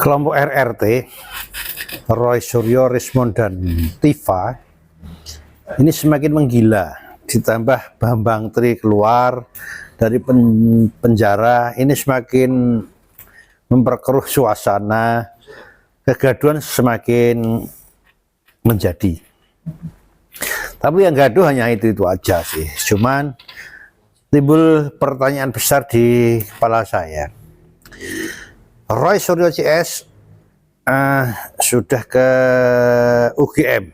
Kelompok RRT, Roy Suryo, Rismond, dan Tifa ini semakin menggila. Ditambah Bambang Tri keluar dari penjara, ini semakin memperkeruh suasana, kegaduhan semakin menjadi. Tapi yang gaduh hanya itu aja sih. Cuman timbul pertanyaan besar di kepala saya. Roy Suryo CS sudah ke UGM.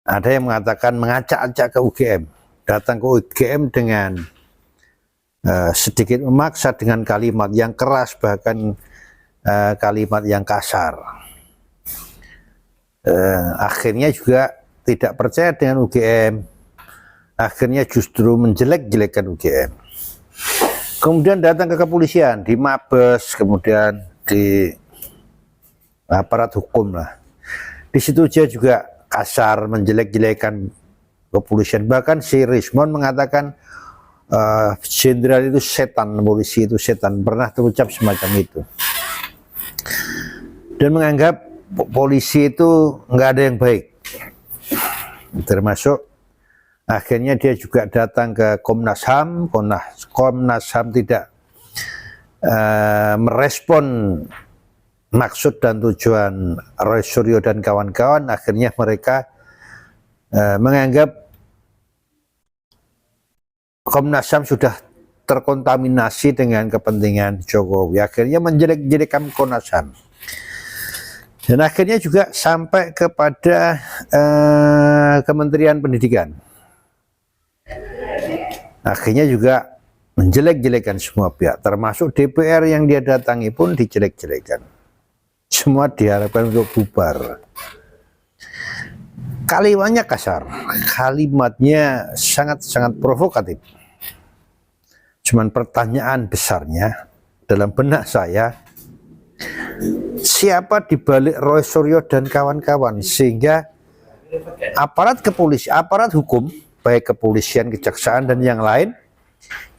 Ada yang mengatakan mengacak-acak ke UGM, datang ke UGM dengan sedikit memaksa dengan kalimat yang keras, bahkan kalimat yang kasar. Akhirnya juga tidak percaya dengan UGM, akhirnya justru menjelek-jelekan UGM. Kemudian datang ke kepolisian, di Mabes, kemudian di aparat hukum lah. Di situ dia juga kasar, menjelek-jelekan kepolisian. Bahkan si Rismond mengatakan jenderal itu setan, polisi itu setan, pernah terucap semacam itu. Dan menganggap polisi itu nggak ada yang baik. Termasuk akhirnya dia juga datang ke Komnas HAM. Komnas HAM tidak merespon maksud dan tujuan Roy Suryo dan kawan-kawan. Akhirnya mereka menganggap Komnas HAM sudah terkontaminasi dengan kepentingan Jokowi. Akhirnya menjelek-jelekan Komnas HAM. Dan akhirnya juga sampai kepada Kementerian Pendidikan. Akhirnya juga menjelek-jelekan semua pihak, termasuk DPR yang dia datangi pun dijelek-jelekan. Semua diharapkan untuk bubar. Kalimatnya kasar, kalimatnya sangat-sangat provokatif. Cuman pertanyaan besarnya dalam benak saya, siapa dibalik Roy Suryo dan kawan-kawan sehingga aparat kepolisian, aparat hukum, baik kepolisian, kejaksaan, dan yang lain,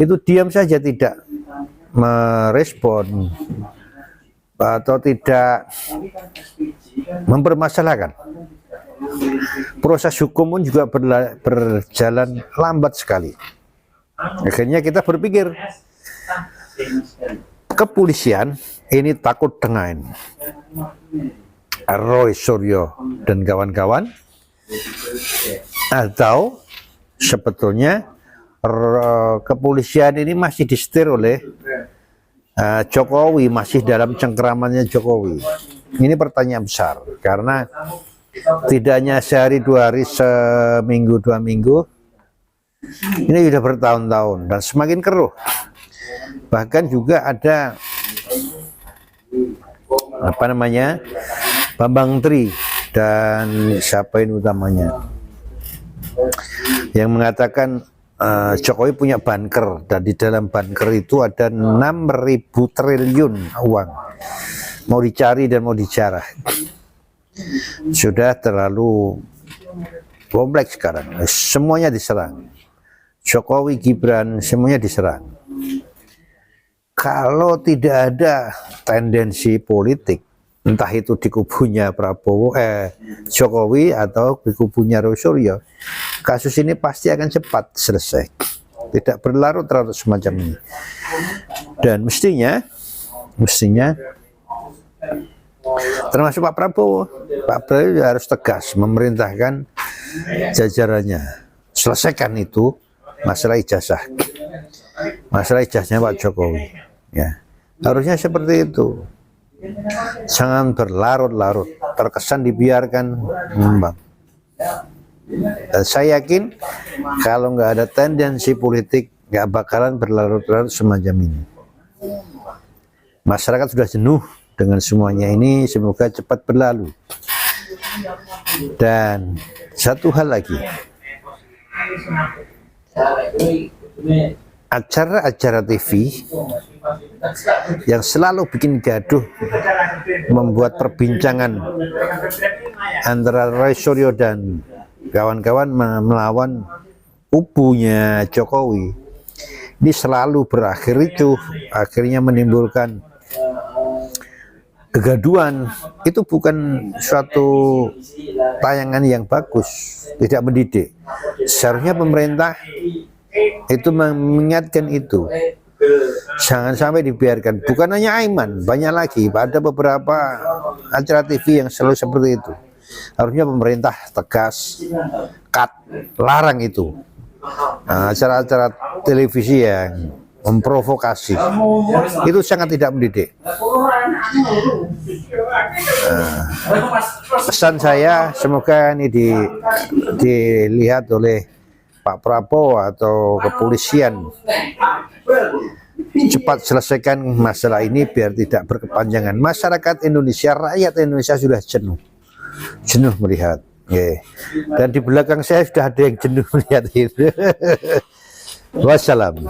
itu diam saja, tidak merespon atau tidak mempermasalahkan. Proses hukum pun juga berjalan lambat sekali. Akhirnya kita berpikir, kepolisian ini takut dengan Roy Suryo dan kawan-kawan, atau sebetulnya kepolisian ini masih disetir oleh Jokowi, masih dalam cengkeramannya Jokowi. Ini pertanyaan besar, karena tidak hanya sehari, 2 hari, seminggu, 2 minggu, ini sudah bertahun-tahun dan semakin keruh. Bahkan juga ada Bambang Tri dan siapa ini utamanya yang mengatakan Jokowi punya banker, dan di dalam banker itu ada 6.000 triliun uang, mau dicari dan mau dijarah. Sudah terlalu kompleks sekarang, semuanya diserang. Jokowi, Gibran, semuanya diserang. Kalau tidak ada tendensi politik, entah itu di kubunya Jokowi atau di kubunya Roy Suryo, kasus ini pasti akan cepat selesai, tidak berlarut-larut semacam ini. Dan mestinya termasuk Pak Prabowo harus tegas memerintahkan jajarannya, selesaikan itu masalah ijazah, ijazahnya Pak Jokowi, ya. Harusnya seperti itu, jangan berlarut-larut, terkesan dibiarkan mengembang. Dan saya yakin kalau nggak ada tendensi politik, nggak bakalan berlarut-larut semacam ini. Masyarakat sudah jenuh dengan semuanya ini, semoga cepat berlalu. Dan satu hal lagi, acara-acara TV yang selalu bikin gaduh, membuat perbincangan antara Roy Suryo dan kawan-kawan melawan kubunya Jokowi, ini selalu berakhir itu akhirnya menimbulkan kegaduhan itu bukan suatu tayangan yang bagus, tidak mendidik. Seharusnya pemerintah itu mengingatkan itu, jangan sampai dibiarkan. Bukan hanya Aiman, banyak lagi, ada beberapa acara TV yang selalu seperti itu. Harusnya pemerintah tegas, cut, larang itu. Acara-acara televisi yang memprovokasi itu sangat tidak mendidik. Pesan saya, semoga ini dilihat oleh Pak Prabowo atau kepolisian, cepat selesaikan masalah ini biar tidak berkepanjangan. Masyarakat Indonesia, rakyat Indonesia sudah jenuh melihat. Dan di belakang saya sudah ada yang jenuh melihat itu. Wassalam.